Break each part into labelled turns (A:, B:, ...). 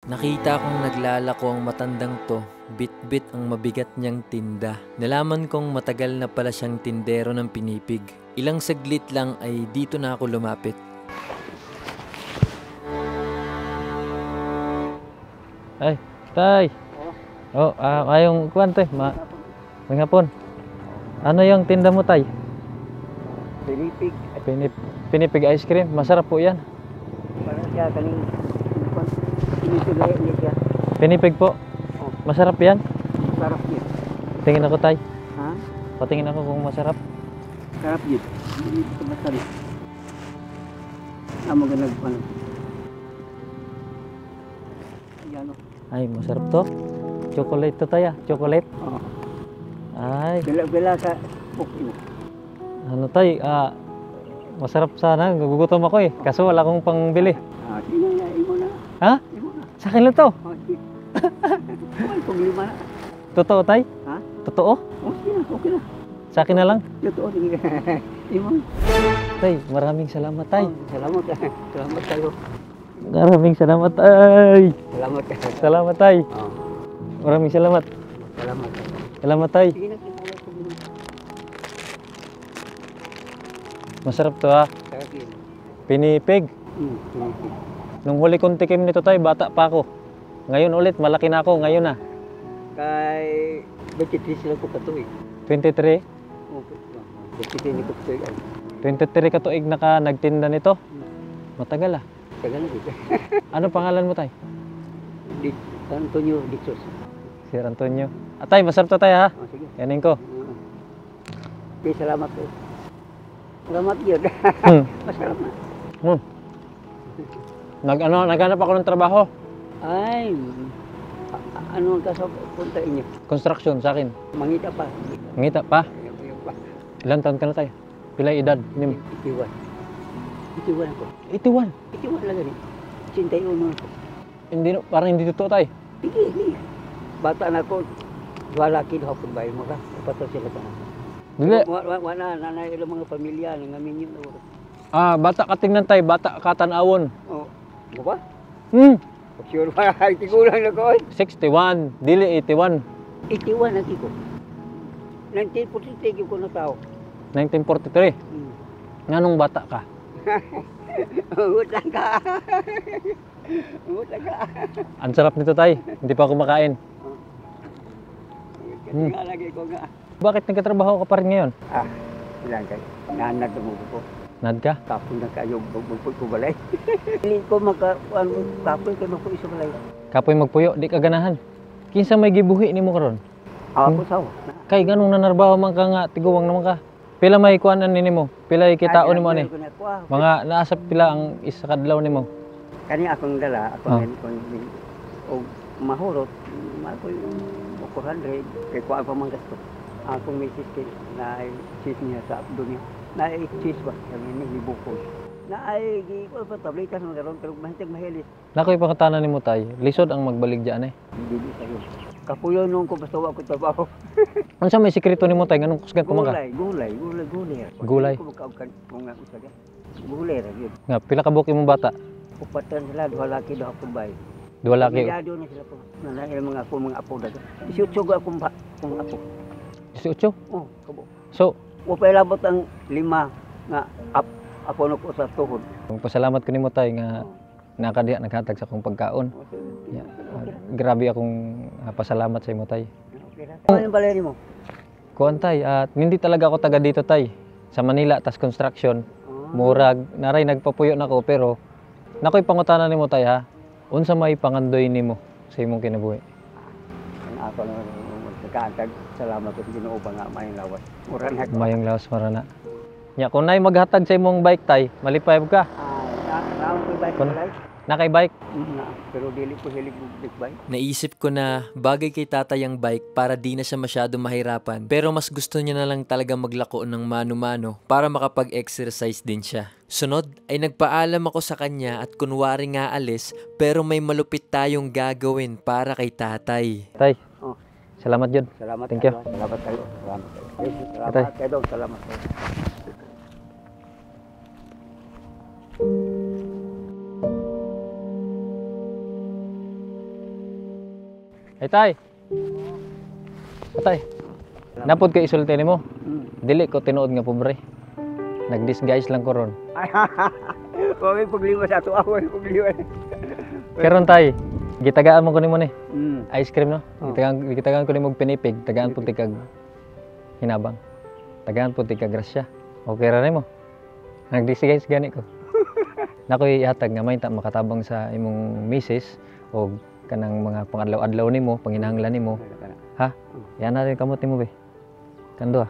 A: Nakita kong naglalako ang matandang to, bit-bit ang mabigat niyang tinda. Nalaman kong matagal na pala siyang tindero ng pinipig. Ilang saglit lang ay dito na ako lumapit.
B: Ay, tay. Oh, ayong kuwan tay, hapon. Ano yung tinda mo tay?
C: Pinipig.
B: Pinipig ice cream, masarap po yan.
C: Para siya kaning pinipigay niya siya.
B: Pinipig po,
C: Oh,
B: masarap yan.
C: sarap niya.
B: Tingin ako tay,
C: Ha?
B: patingin ako kung masarap.
C: Sarap niya. Hindi ito masarap. Amo ganag ano. Yan o.
B: Ay, masarap to. Chocolate to tay chocolate.
C: Oh.
B: Ay,
C: Bila sa puki mo.
B: ano tay, masarap sana. Gugutom ako eh, kaso wala akong pangbili.
C: Sige na, imo na.
B: Ha?
C: Imo na.
B: Sa akin lang to.
C: Oh, sige. Kumain kong lima na.
B: Totoo tay?
C: Ha?
B: Totoo?
C: Oh, sige na. Okay na.
B: Sa akin na lang.
C: Totoo, sige. Imo.
B: Tay, maraming salamat tay.
C: Oh, salamat. Salamat kayo.
B: Maraming salamat tay.
C: Salamat.
B: Salamat tay.
C: Oh,
B: Maraming salamat.
C: salamat.
B: Salamat tay.
C: Sige na, sige na.
B: Masarap to ha.
C: Sarap yun.
B: Pinipig.
C: Pinipig.
B: Nung huli kong tikim nito tay, bata pa ako. Ngayon ulit, malaki na ako. Ngayon na.
C: Kay Betty sila ko katuig.
B: 23.
C: Betty ni ko katuig.
B: 23 katuig na ka nagtinda nito. Matagal ah.
C: Tagal na dito.
B: Ano pangalan mo tay?
C: Antonio Dixos.
B: Sir Antonio. Atay, masarap to tay ha.
C: Oh, sige.
B: Yanin ko.
C: Okay, salamat po. Salamat yun.
B: Hmm.
C: Masarap na.
B: Naghanap ako ng trabaho.
C: Ay, ano ang punta inyo?
B: Construction sa akin.
C: Mangita pa.
B: Ngita pa.
C: Yung pa.
B: Ilan taon ka na tay? Pilay edad? Nim.
C: Itiwan. Itiwan ako.
B: 81.
C: Itiwan lang gani. 61 ako.
B: Hindi, parang hindi totoo tay.
C: Hindi. Bata na ako. Wala kid hapon ba mo ka? Pato sila pa.
B: Dili.
C: Wala nanay ilang mga pamilya nga minyo na oras.
B: Bata ka tingnan tay, bata ka tanawon.
C: Oh, mo ba? Sure pa, tigulang na ko.
B: 61, dili 81.
C: 81 na ko. 1943 ko na tao.
B: 1943. Nganong bata ka?
C: Utang ka. Utang ka.
B: Ang sarap nito tay, hindi pa ako kumakain.
C: Nga lagi ko nga.
B: Bakit nagkatrabaho ka pa rin ngayon?
C: Ilang kay. Nanad mo ko.
B: Nad ka?
C: Kapon na kayo bugpug ko balay. Hindi ko kapoy ko na ko isa balay.
B: Kapoy magpuyo, di ka ganahan. Kinsa may gibuhi nimo karon?
C: Ako sawa.
B: Kay ganong nanarbaho man ka nga tiguwang naman ka. Pila may kuanan nimo? Pila kitaon nimo ani? Mga naasa pila ang isa kadlaw nimo?
C: Kani akong dala, ako og mahurot, ako yung 400 kay kuan pa man gasto. Akong misis kay na cheese niya sa abdomen. Na cheese ba? Kami ni bukol. Na ay ko pa tablitas mo karon pero mahintag mahilis.
B: Nakoy pangatanan nimo tay, lisod ang magbalig diyan eh.
C: Dili sayo. Kapuyo nung ko basta wa ko trabaho.
B: Unsa may sikreto nimo tay nganong kusgan ko maka?
C: Gulay.
B: Gulay.
C: Ko magkaukan mga usaga. Gulay ra gyud.
B: Nga pila ka buok imong bata?
C: Upatan sila duha laki duha kubay.
B: Duha laki.
C: Yado na sila po. Na mga apo daga. Isutso ko akong apo.
B: 18.
C: Oh, kabo.
B: So,
C: Wa pa ilabot ang 5 nga apo no ko sa tuhod.
B: pasalamat ko nimo tay nga nakadiya naghatag sa akong pagkaon. Yeah. Grabe akong pasalamat sa imo tay.
C: Okay ra. Ano balay mo?
B: Kuan tay, at hindi talaga ako taga dito tay. Sa Manila tas construction. Murag naray nagpapuyo nako pero nakoy pangutana nimo tay ha. Unsa may pangandoy nimo sa imong kinabuhi?
C: Ako na magkakaantag. Salamat ko Ginoo pa nga mayong lawas. Mura na.
B: Mayong lawas marana. Nya kun nay maghatag sa imong bike tay, malipay ka.
C: Naam ko bike balay.
B: Nakay bike.
C: Pero dili ko hilig big bike.
A: Naisip ko na bagay kay tatay ang bike para di na siya masyado mahirapan. Pero mas gusto niya na lang talaga maglako ng mano-mano para makapag-exercise din siya. Sunod ay nagpaalam ako sa kanya at kunwari nga alis pero may malupit tayong gagawin para kay tatay.
B: Tay. Salamat jud.
C: Salamat.
B: Thank you.
C: Salamat kayo. Salamat kayo.
B: Tay.
C: Salamat kayo. Salamat kayo.
B: Ay tay. Tay. Napod kay isulti nimo. Dili ko tinuod nga pobre. Nag-disguise lang ko ron.
C: Huwag yung pagliwa sa ato ako, yung pagliwa.
B: Karon tay, gitagaan mo ko nimo ni. Ice cream no?
C: Oh.
B: Gitagaan ko nimo og pinipig, tagaan pud kag hinabang. Tagaan pud kag grasya. Okay ra nimo. Nag-disguise gani ko. Nakoy ihatag nga may makatabang sa imong misis o kanang mga pangadlaw-adlaw nimo, panginahanglan nimo. Ha? Yan na rin kamot nimo be. Kando ha.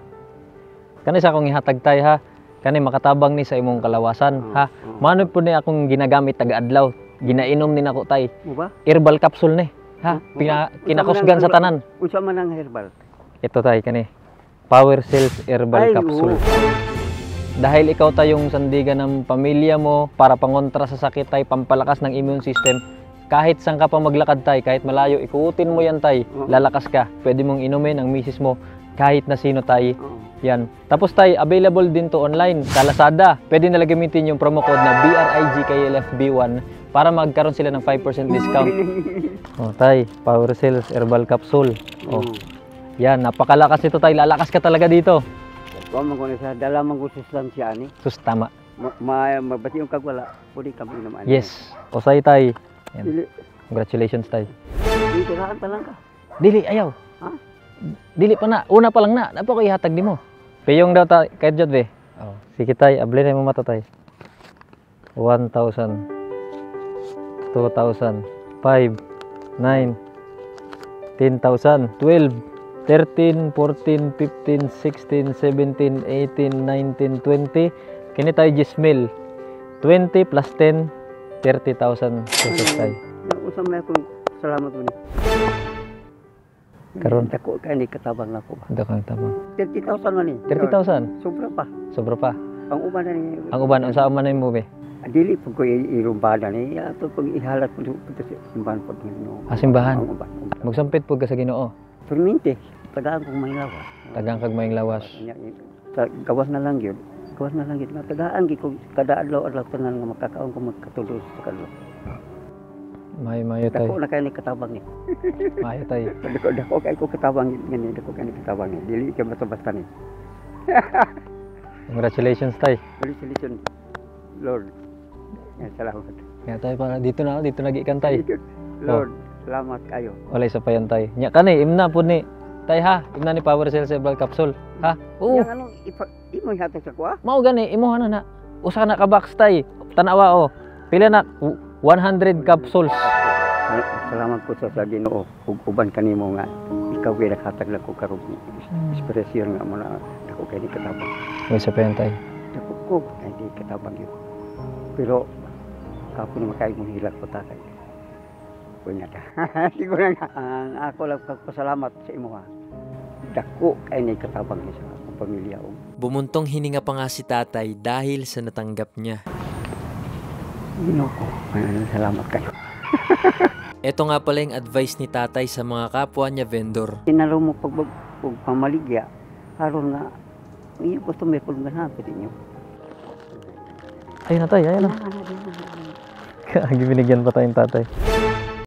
B: Kani sa akong ihatag tay ha. Kani makatabang ni sa imong kalawasan ha. Mano po ni akong ginagamit taga-adlaw. Ginainom ni nako tay.
C: Mo ba?
B: Herbal capsule ni. Ha? Kinakusgan sa tanan.
C: Unsa man ang herbal?
B: Ito tay kani. Power Cells Herbal Capsule. Dahil ikaw tayong sandigan ng pamilya mo para pangontra sa sakit tay, pampalakas ng immune system. Kahit saan ka pa maglakad tay, kahit malayo, ikuutin mo yan tay, lalakas ka. Pwede mong inumin ang misis mo kahit na sino tay. Yan. Tapos tay, available din to online sa Lazada. Pwede nila gamitin yung promo code na BRIGKLFB1 para magkaroon sila ng 5% discount. Oh, tay, Power Cells Herbal Capsule. Oh. Yan, napakalakas ito tay. Lalakas ka talaga dito.
C: Kung man ko sa dala man ko sustansya ani.
B: Sus, tama.
C: Mabati yung kagwala. Pwede kami naman.
B: Yes. Usay tay. Yan.
C: Dili.
B: Congratulations tay.
C: Dito lang ka.
B: Dili, ayaw.
C: Ha?
B: Dili pa na. Una pa lang na. Napa ko ihatag di mo. Piyong daw tay. Kahit jod be. Oh. Sige tay. Abli na mo mata tay. 1,000. 2,000. 5. 9. 10,000. 12. 13, 14, 15, 16, 17, 18, 19, 20. Kini tayo 10,000. 20 plus 10, 30,000 pesos tayo.
C: Usam na akong salamat mo ni.
B: Karon
C: Dako ka ni katabang na ko ba?
B: ito kang tama.
C: 30,000 man ni.
B: 30,000.
C: Sobra pa.
B: Sobra pa.
C: Ang uban na ni.
B: Ang uban, unsa man mo be?
C: Dili pag ko irumbada ni. Ato pag ihalat ko sa simbahan pag no.
B: Simbahan.
C: Ang uban.
B: Magsampit pud ka sa Ginoo.
C: Permente. Tagaan kong may lawas.
B: Tagang kag maing lawas.
C: Gawas na lang yun. Gawas na lang yun. Tagaan ko kada adlaw-adlaw tanan nga makakaon ko magkatulos sa kadlaw.
B: Mayo tay.
C: Dako na kay ni katabang ni.
B: Mayo tay.
C: Dako kay ko katabang ni. Dako kay ni katabang ni. Dili ka basta-basta ni.
B: Congratulations tay.
C: Congratulations, Lord. Salamat.
B: Kaya tay para dito na gikan tay.
C: Lord, salamat kayo.
B: Walay sa payan tay. Nya kani imna pud ni tay ha. Imna ni Power Cells Herbal Capsule. Ha? Oo.
C: Yang ano, imo hatag sa kuha?
B: Mao gani imo na. Usa na ka box tay. Tanawa o. Pila na 100 capsules.
C: Salamat po sa Ginoo ug uban kanimo nga ikaw gyud nakatag lang ko karon inspirasyon nga mo na ako kay ni katabang.
B: Walay sa payan tay.
C: Dako ko kay ni katabang yun. Pero kapon makay mo hilak ko ta kay. Punya ta. Siguro nga ang ako lang pagpasalamat sa imo ha. Dako kay ni katabang sa akong pamilya o.
A: Bumuntong hininga pa nga si tatay dahil sa natanggap niya.
C: Ginoo ko. Salamat kayo.
A: Ito nga pala yung advice ni tatay sa mga kapwa niya vendor.
C: Tinalo mo pag pamaligya aron nga iyo customer pud ganapit inyo.
B: Ayun na tay, ayun na. Binigyan pa tayong tatay.